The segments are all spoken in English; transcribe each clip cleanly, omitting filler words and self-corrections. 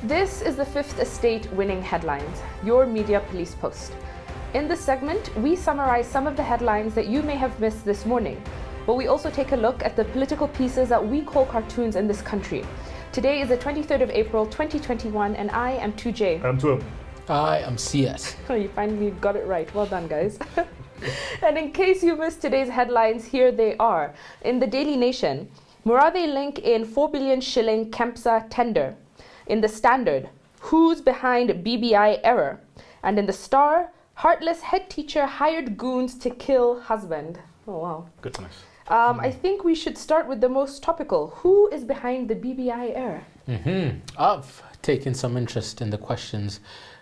This is the Fifth Estate Winning Headlines, your media police post. In this segment, we summarize some of the headlines that you may have missed this morning, but we also take a look at the political pieces that we call cartoons in this country. Today is the 23rd of April, 2021, and I am 2J. I'm 2M. I am CS. Oh, you finally got it right. Well done, guys. And in case you missed today's headlines, here they are. In the Daily Nation, Murade link in 4 billion shilling KEMSA tender. In the Standard, who's behind BBI error? And in the Star, heartless head teacher hired goons to kill husband. Oh, wow. Goodness. I think we should start with the most topical. Who is behind the BBI error? I've taken some interest in the questions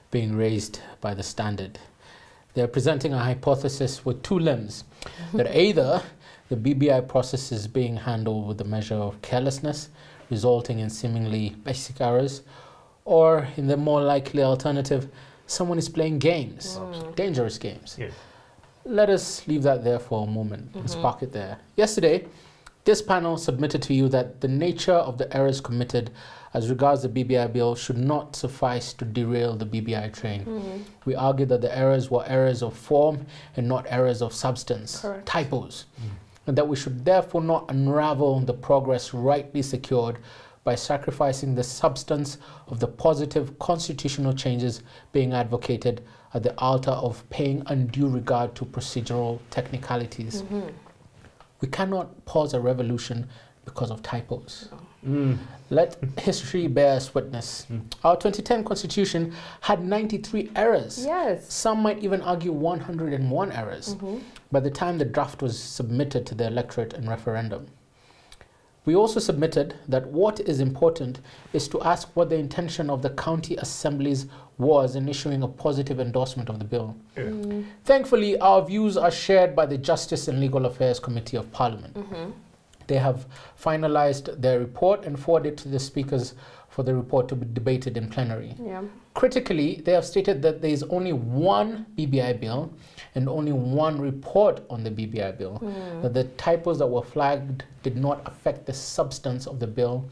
being raised by the Standard. They're presenting a hypothesis with two limbs, that either the BBI process is being handled with a measure of carelessness, resulting in seemingly basic errors, or in the more likely alternative, someone is playing games, dangerous games. Yes. Let us leave that there for a moment and spark it there. Yesterday, this panel submitted to you that the nature of the errors committed as regards the BBI bill should not suffice to derail the BBI train. We argued that the errors were errors of form and not errors of substance, typos, and that we should therefore not unravel the progress rightly secured by sacrificing the substance of the positive constitutional changes being advocated at the altar of paying undue regard to procedural technicalities. We cannot pause a revolution because of typos. Let history bear us witness. Our 2010 constitution had 93 errors. Yes. Some might even argue 101 errors by the time the draft was submitted to the electorate and referendum. We also submitted that what is important is to ask what the intention of the county assemblies was in issuing a positive endorsement of the bill. Thankfully, our views are shared by the Justice and Legal Affairs Committee of Parliament. They have finalized their report and forwarded to the speakers for the report to be debated in plenary. Critically, they have stated that there is only one BBI bill and only one report on the BBI bill, that the typos that were flagged did not affect the substance of the bill,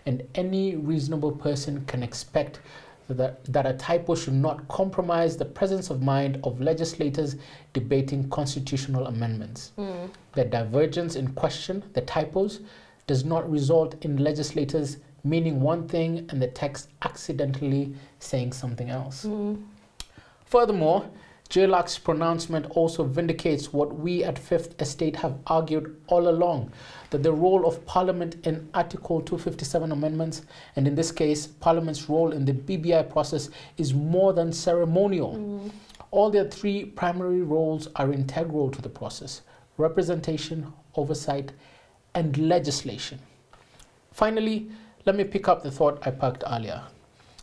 and any reasonable person can expect that a typo should not compromise the presence of mind of legislators debating constitutional amendments. The divergence in question, the typos, does not result in legislators meaning one thing and the text accidentally saying something else. Furthermore, JLAC's pronouncement also vindicates what we at Fifth Estate have argued all along, that the role of Parliament in Article 257 amendments, and in this case, Parliament's role in the BBI process, is more than ceremonial. All their three primary roles are integral to the process: representation, oversight, and legislation. Finally, let me pick up the thought I parked earlier.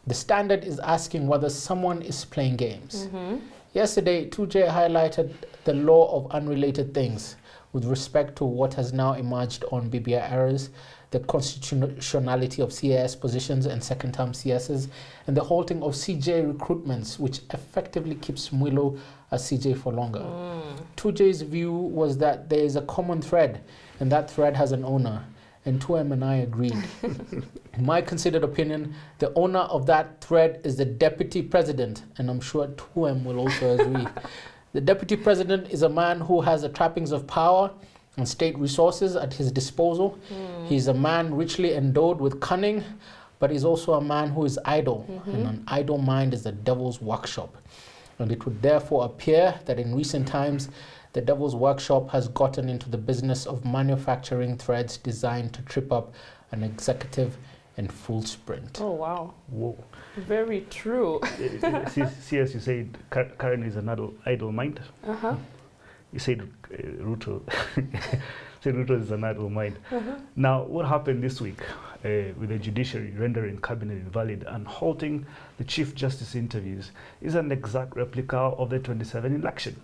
The Standard is asking whether someone is playing games. Yesterday, 2J highlighted the law of unrelated things with respect to what has now emerged on BBI errors, the constitutionality of CAS positions and second-term CSs, and the halting of CJ recruitments, which effectively keeps Mwilo as CJ for longer. 2J's view was that there is a common thread, and that thread has an owner, and 2M and I agreed. In my considered opinion, the owner of that thread is the Deputy President, and I'm sure 2M will also agree. The Deputy President is a man who has the trappings of power and state resources at his disposal. He's a man richly endowed with cunning, but he's also a man who is idle, and an idle mind is the devil's workshop. And it would therefore appear that in recent times, the devil's workshop has gotten into the business of manufacturing threads designed to trip up an executive in full sprint. Oh, wow. Whoa. Very true. See, as you said, Karen is an idle mind. You said Ruto. So Ruto is an idle mind. Now, what happened this week with the judiciary rendering cabinet invalid and halting the Chief Justice interviews is an exact replica of the 2017 election.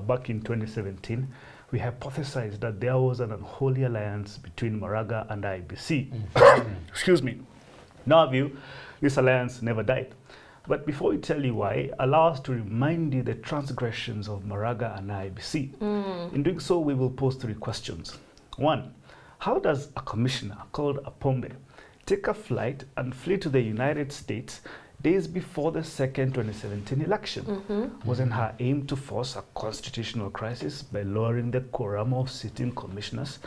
Back in 2017, we hypothesized that there was an unholy alliance between MARAGA and IBC. Excuse me. In our view, this alliance never died. But before we tell you why, allow us to remind you the transgressions of MARAGA and IBC. In doing so, we will pose 3 questions. 1, how does a commissioner called Apombe take a flight and flee to the United States days before the second 2017 election. Wasn't her aim to force a constitutional crisis by lowering the quorum of sitting commissioners,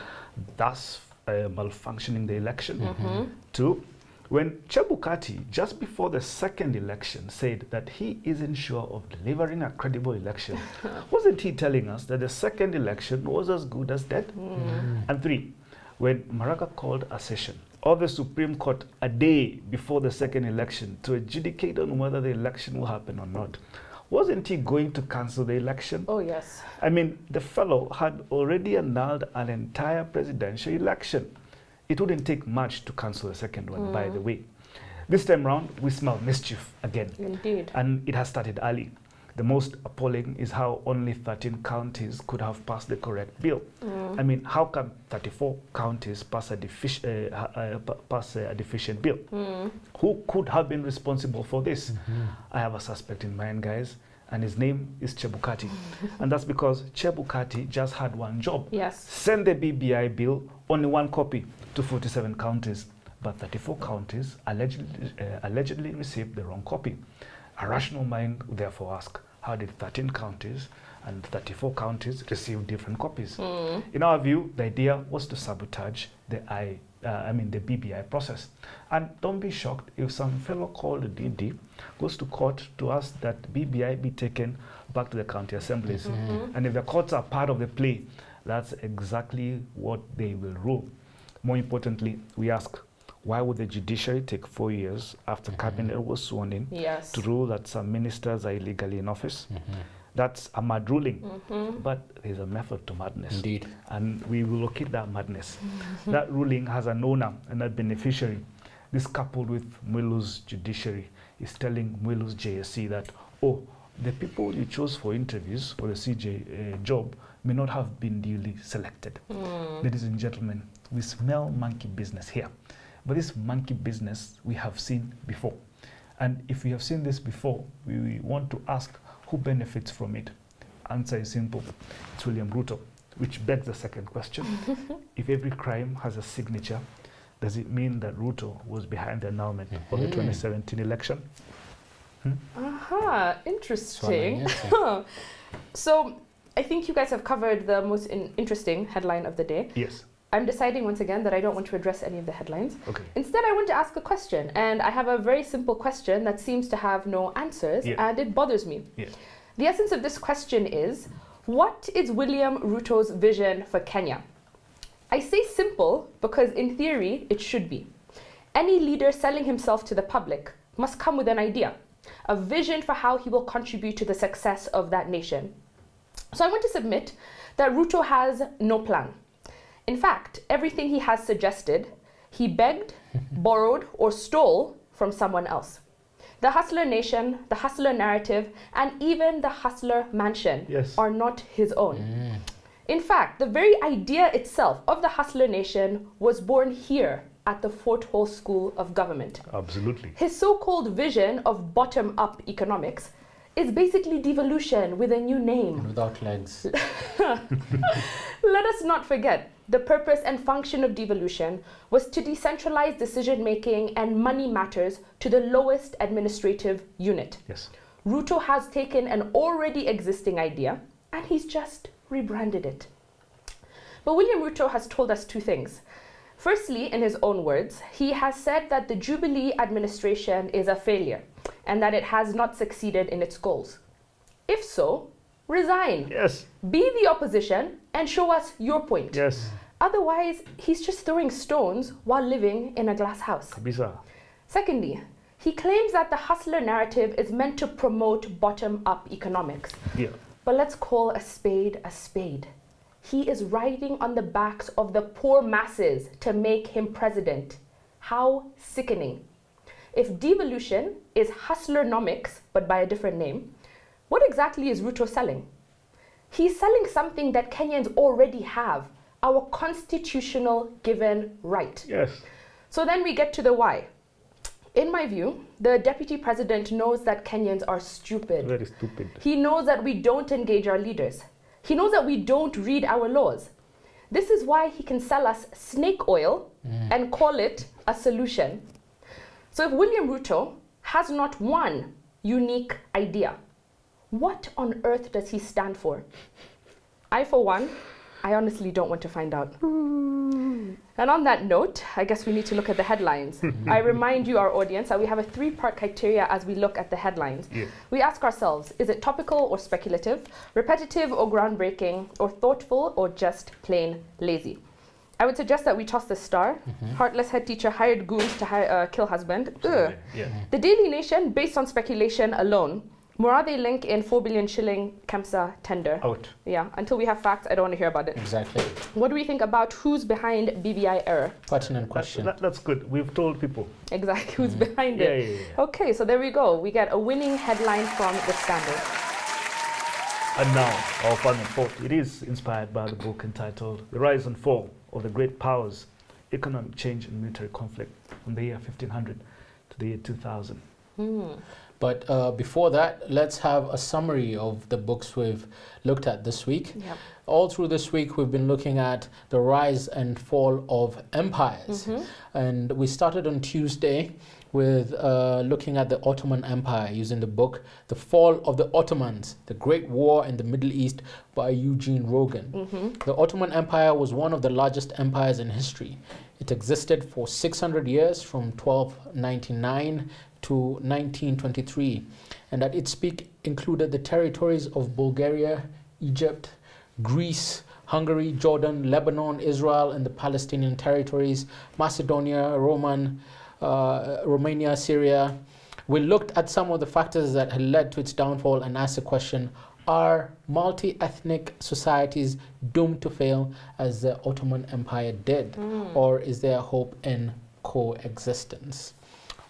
thus malfunctioning the election? 2, when Chebukati, just before the second election, said that he isn't sure of delivering a credible election, wasn't he telling us that the second election was as good as dead? And 3, when MARAGA called a session of the Supreme Court a day before the second election to adjudicate on whether the election will happen or not, wasn't he going to cancel the election? Oh, yes. I mean, the fellow had already annulled an entire presidential election. It wouldn't take much to cancel the second one, by the way. This time round, we smell mischief again. Indeed. And it has started early. The most appalling is how only 13 counties could have passed the correct bill. I mean, how can 34 counties pass a deficient bill? Who could have been responsible for this? I have a suspect in mind, guys, and his name is Chebukati. And that's because Chebukati just had one job. Yes. Send the BBI bill, only one copy, to 47 counties. But 34 counties allegedly received the wrong copy. A rational mind would therefore ask, how did 13 counties and 34 counties receive different copies? In our view, the idea was to sabotage the BBI process. And don't be shocked if some fellow called DD goes to court to ask that BBI be taken back to the county assemblies. And if the courts are part of the play, that's exactly what they will rule. More importantly, we ask, why would the judiciary take 4 years after cabinet was sworn in to rule that some ministers are illegally in office? That's a mad ruling, but there's a method to madness. Indeed. And we will locate that madness. That ruling has an owner and a beneficiary. This, coupled with Mwilu's judiciary, is telling Mwilu's JSC that, oh, the people you chose for interviews for the CJ job may not have been duly selected. Ladies and gentlemen, we smell monkey business here. But this monkey business we have seen before. And if we have seen this before, we want to ask who benefits from it. Answer is simple. It's William Ruto, which begs the second question. If every crime has a signature, does it mean that Ruto was behind the annulment of the 2017 election? Interesting. So I think you guys have covered the most interesting headline of the day. Yes. I'm deciding once again that I don't want to address any of the headlines. Okay. Instead, I want to ask a question. And I have a very simple question that seems to have no answers, and it bothers me. The essence of this question is, what is William Ruto's vision for Kenya? I say simple because in theory, it should be. Any leader selling himself to the public must come with an idea, a vision for how he will contribute to the success of that nation. So I want to submit that Ruto has no plan. In fact, everything he has suggested, he begged, borrowed, or stole from someone else. The Hustler Nation, the Hustler narrative, and even the Hustler Mansion are not his own. In fact, the very idea itself of the Hustler Nation was born here at the Fort Hall School of Government. Absolutely. His so-called vision of bottom-up economics is basically devolution with a new name. And without legs. Let us not forget, the purpose and function of devolution was to decentralize decision-making and money matters to the lowest administrative unit. Ruto has taken an already existing idea and he's just rebranded it. But William Ruto has told us two things. Firstly, in his own words, he has said that the Jubilee administration is a failure and that it has not succeeded in its goals. If so, resign. Be the opposition and show us your point. Otherwise, he's just throwing stones while living in a glass house. Secondly, he claims that the hustler narrative is meant to promote bottom-up economics. But let's call a spade a spade. He is riding on the backs of the poor masses to make him president. How sickening. If devolution is hustlernomics, but by a different name, what exactly is Ruto selling? He's selling something that Kenyans already have, our constitutional given right. So then we get to the why. In my view, the deputy president knows that Kenyans are stupid. Very stupid. He knows that we don't engage our leaders. He knows that we don't read our laws. This is why he can sell us snake oil and call it a solution. So if William Ruto has not one unique idea, what on earth does he stand for? I, for one, I honestly don't want to find out. And on that note, I guess we need to look at the headlines. I remind you, our audience, that we have a 3-part criteria as we look at the headlines. Yeah. We ask ourselves, is it topical or speculative, repetitive or groundbreaking, or thoughtful or just plain lazy? I would suggest that we toss the star. Heartless head teacher hired goons to kill husband. Yeah. The Daily Nation, based on speculation alone. Morade link in 4 billion shilling KEMSA tender. Out. Yeah, until we have facts, I don't want to hear about it. Exactly. What do we think about who's behind BBI Error? Pertinent question. That's good. We've told people. Exactly, who's behind it. Yeah. Okay, so there we go. We get a winning headline from The Standard. And now, our final thought. It is inspired by the book entitled The Rise and Fall of the Great Powers, Economic Change and Military Conflict from the year 1500 to the year 2000. But before that, let's have a summary of the books we've looked at this week. Yep. All through this week, we've been looking at the rise and fall of empires. And we started on Tuesday with looking at the Ottoman Empire using the book The Fall of the Ottomans, The Great War in the Middle East by Eugene Rogan. The Ottoman Empire was one of the largest empires in history. It existed for 600 years from 1299 to 1923, and at its peak included the territories of Bulgaria, Egypt, Greece, Hungary, Jordan, Lebanon, Israel, and the Palestinian territories, Macedonia, Romania, Syria. We looked at some of the factors that had led to its downfall and asked the question, are multi-ethnic societies doomed to fail as the Ottoman Empire did, or is there hope in coexistence?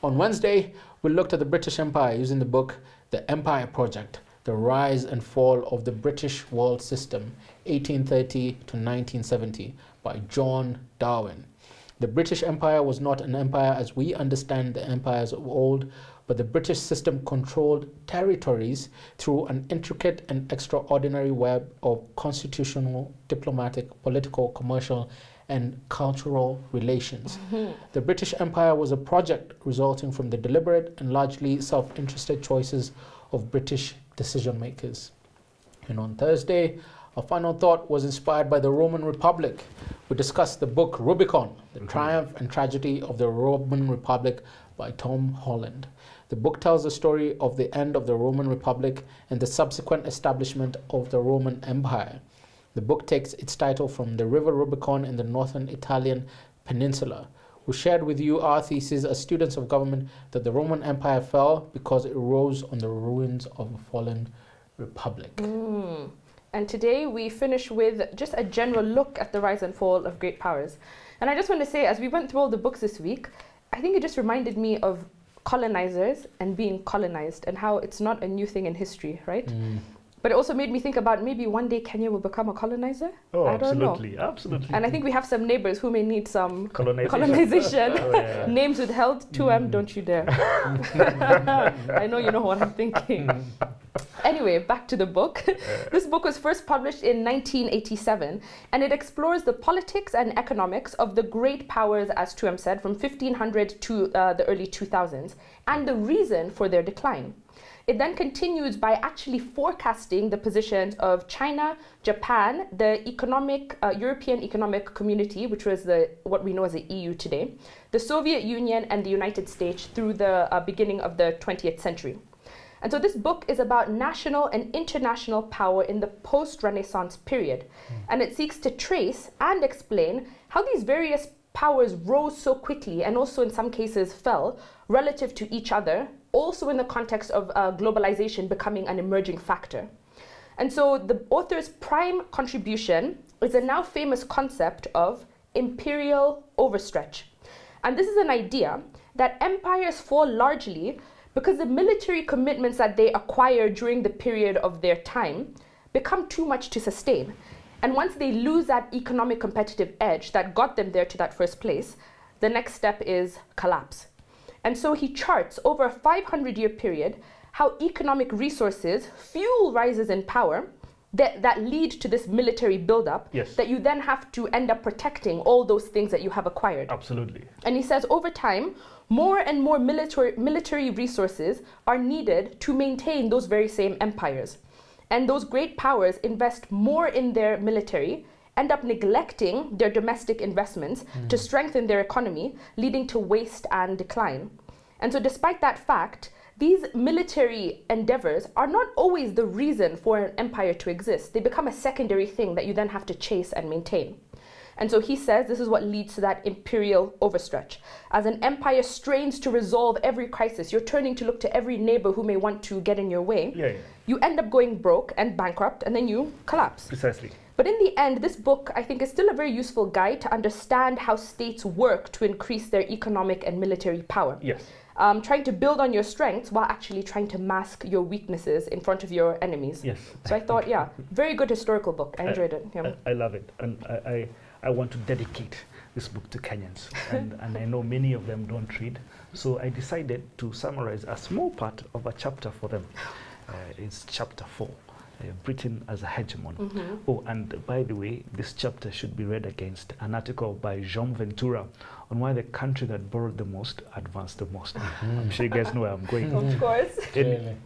On Wednesday, we looked at the British Empire using the book The Empire Project, The Rise and Fall of the British World System, 1830 to 1970, by John Darwin. The British Empire was not an empire as we understand the empires of old, but the British system controlled territories through an intricate and extraordinary web of constitutional, diplomatic, political, commercial, and cultural relations. The British Empire was a project resulting from the deliberate and largely self-interested choices of British decision makers. And on Thursday, our final thought was inspired by the Roman Republic. We discussed the book Rubicon, The Triumph and Tragedy of the Roman Republic by Tom Holland. The book tells the story of the end of the Roman Republic and the subsequent establishment of the Roman Empire. The book takes its title from the River Rubicon in the northern Italian peninsula. We shared with you our thesis as students of government that the Roman Empire fell because it rose on the ruins of a fallen republic. And today we finish with just a general look at the rise and fall of great powers. And I just want to say, as we went through all the books this week, I think it just reminded me of colonizers and being colonized and how it's not a new thing in history, right? But it also made me think about maybe one day Kenya will become a colonizer. Oh, I don't know. Absolutely. And I think we have some neighbors who may need some colonization. Names withheld, 2M, don't you dare. I know you know what I'm thinking. Anyway, back to the book. This book was first published in 1987, and it explores the politics and economics of the great powers, as 2M said, from 1500 to the early 2000s, and the reason for their decline. It then continues by actually forecasting the positions of China, Japan, the European Economic Community, which was what we know as the EU today, the Soviet Union, and the United States through the beginning of the 20th century. And so this book is about national and international power in the post-Renaissance period. And it seeks to trace and explain how these various powers rose so quickly and also in some cases fell relative to each other, also in the context of globalization becoming an emerging factor. And so the author's prime contribution is a now famous concept of imperial overstretch. And this is an idea that empires fall largely because the military commitments that they acquire during the period of their time become too much to sustain. And once they lose that economic competitive edge that got them there to that first place, the next step is collapse. And so he charts over a 500-year period how economic resources fuel rises in power, that lead to this military buildup, Yes. that you then have to end up protecting all those things that you have acquired. Absolutely. And he says over time, more and more military resources are needed to maintain those very same empires. And those great powers invest more in their military, end up neglecting their domestic investments to strengthen their economy, leading to waste and decline. And so despite that fact, these military endeavors are not always the reason for an empire to exist. They become a secondary thing that you then have to chase and maintain. And so he says this is what leads to that imperial overstretch. As an empire strains to resolve every crisis, you're turning to look to every neighbor who may want to get in your way. Yeah. You end up going broke and bankrupt, and then you collapse. Precisely. But in the end, this book, I think, is still a very useful guide to understand how states work to increase their economic and military power. Yes. Trying to build on your strengths while actually trying to mask your weaknesses in front of your enemies. Yes. So I thought, yeah, very good historical book. I enjoyed it. Yeah. I love it. And I want to dedicate this book to Kenyans. and I know many of them don't read. So I decided to summarize a small part of a chapter for them. It's chapter 4. Britain as a hegemon. Oh, and by the way, this chapter should be read against an article by Jean Ventura on why the country that borrowed the most advanced the most. I'm sure you guys know where I'm going. Of course.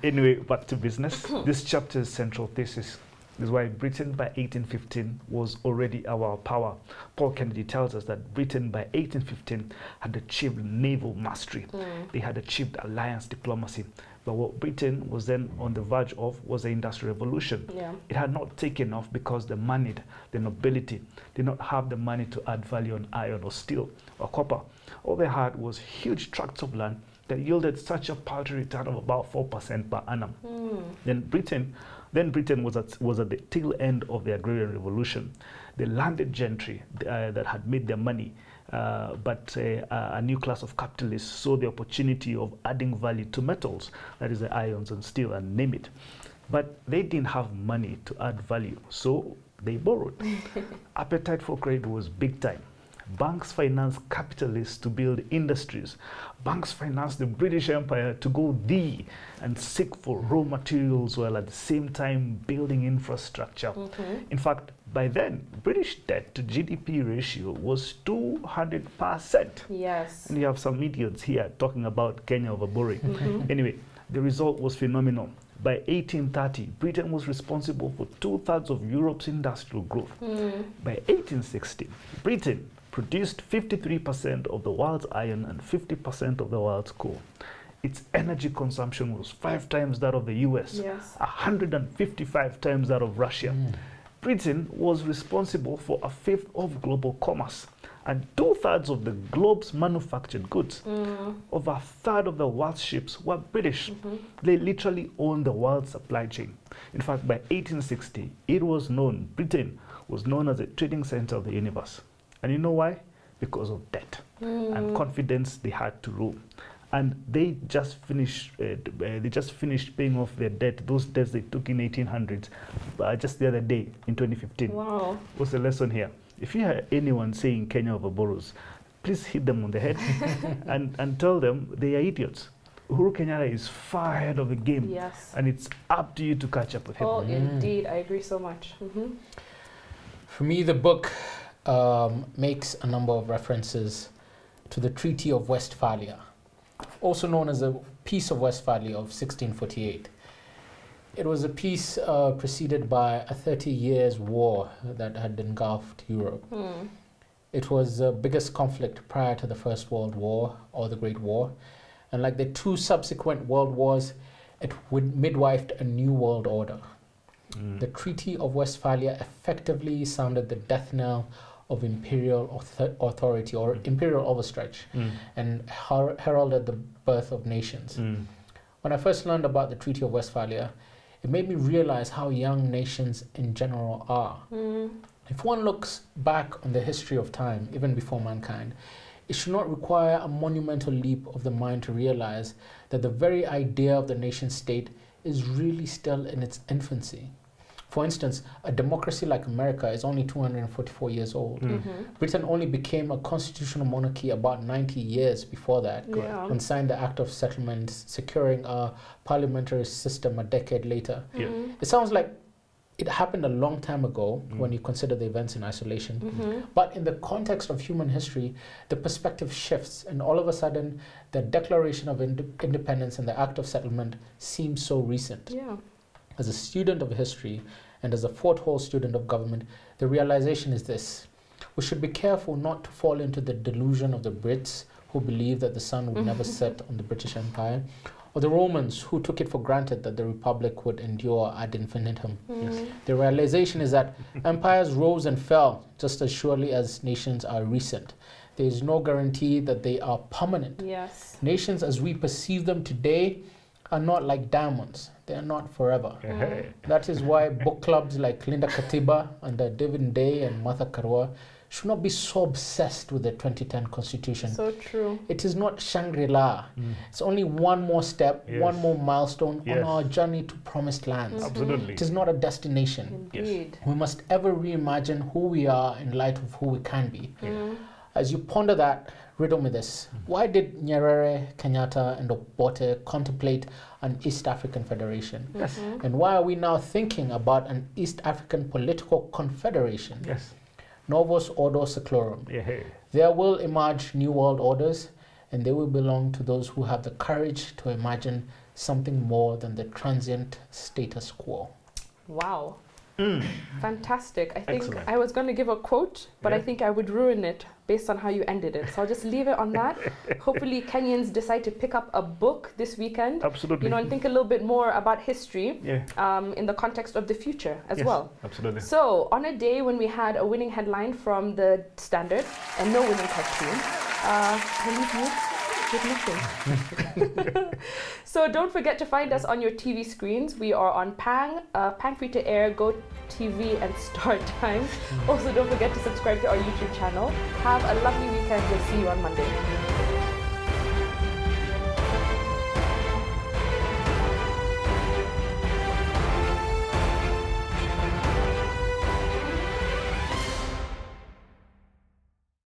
Anyway, back to business. This chapter's central thesis is why Britain by 1815 was already our power. Paul Kennedy tells us that Britain by 1815 had achieved naval mastery. They had achieved alliance diplomacy. But what Britain was then on the verge of was the Industrial Revolution. Yeah. It had not taken off because the money, the nobility, did not have the money to add value on iron or steel or copper. All they had was huge tracts of land that yielded such a paltry return of about 4% per annum. Then Britain was at the tail end of the Agrarian Revolution. The landed gentry that had made their money, but a new class of capitalists saw the opportunity of adding value to metals, that is the irons and steel and name it. But they didn't have money to add value, so they borrowed. Appetite for credit was big time. Banks financed capitalists to build industries. Banks financed the British Empire to go and seek for raw materials while at the same time building infrastructure. In fact, by then, British debt to GDP ratio was 200%. Yes. And you have some idiots here talking about Kenya overborrowing. Anyway, the result was phenomenal. By 1830, Britain was responsible for 2/3 of Europe's industrial growth. By 1860, Britain produced 53% of the world's iron and 50% of the world's coal. Its energy consumption was 5 times that of the US, 155 times that of Russia. Britain was responsible for 1/5 of global commerce and 2/3 of the globe's manufactured goods. Over 1/3 of the world's ships were British. They literally owned the world's supply chain. In fact, by 1860, Britain was known as the trading center of the universe. And you know why? Because of debt and confidence they had to rule. And they just finished paying off their debt, those debts they took in 1800s, just the other day in 2015. Wow. What's the lesson here? If you hear anyone saying Kenya overborrows, please hit them on the head and tell them they are idiots. Uhuru Kenyatta is far ahead of the game. Yes. And it's up to you to catch up with him. Oh, indeed. I agree so much. For me, the book makes a number of references to the Treaty of Westphalia, also known as the Peace of Westphalia of 1648. It was a peace preceded by a 30 years war that had engulfed Europe. It was the biggest conflict prior to the First World War or the Great War. And like the 2 subsequent world wars, it midwifed a new world order. The Treaty of Westphalia effectively sounded the death knell of imperial authority or imperial overstretch and heralded the birth of nations. When I first learned about the Treaty of Westphalia, it made me realize how young nations in general are. If one looks back on the history of time, even before mankind, it should not require a monumental leap of the mind to realize that the very idea of the nation state is really still in its infancy. For instance, a democracy like America is only 244 years old. Britain only became a constitutional monarchy about 90 years before that, and signed the Act of Settlement, securing a parliamentary system a decade later. It sounds like it happened a long time ago when you consider the events in isolation. But in the context of human history, the perspective shifts, and all of a sudden, the Declaration of Independence and the Act of Settlement seems so recent. Yeah. As a student of history and as a Fort Hall student of government, the realization is this: we should be careful not to fall into the delusion of the Brits who believe that the sun would never set on the British Empire, or the Romans who took it for granted that the Republic would endure ad infinitum. The realization is that empires rose and fell just as surely as nations are recent. There is no guarantee that they are permanent. Yes. Nations as we perceive them today are not like diamonds. They are not forever. That is why book clubs like Linda Katiba and David Day and Martha Karua should not be so obsessed with the 2010 Constitution. So true. It is not Shangri-La. It's only one more step, one more milestone on our journey to promised lands. Absolutely. It is not a destination. Indeed. We must ever reimagine who we are in light of who we can be. As you ponder that, riddle me this. Why did Nyerere, Kenyatta, and Obote contemplate an East African Federation? And why are we now thinking about an East African political confederation? Novus Ordo Seclorum. There will emerge new world orders, and they will belong to those who have the courage to imagine something more than the transient status quo. Wow. Fantastic. I think Excellent. I was going to give a quote, but I think I would ruin it based on how you ended it. So I'll just leave it on that. Hopefully Kenyans decide to pick up a book this weekend. Absolutely. You know, and think a little bit more about history in the context of the future as well. Absolutely. So on a day when we had a winning headline from the Standard and no winning cartoon, I leave you with nothing. So don't forget to find us on your TV screens. We are on Pang, Pang Free to Air, Go TV, and Star Times. Also, don't forget to subscribe to our YouTube channel. Have a lovely weekend. We'll see you on Monday.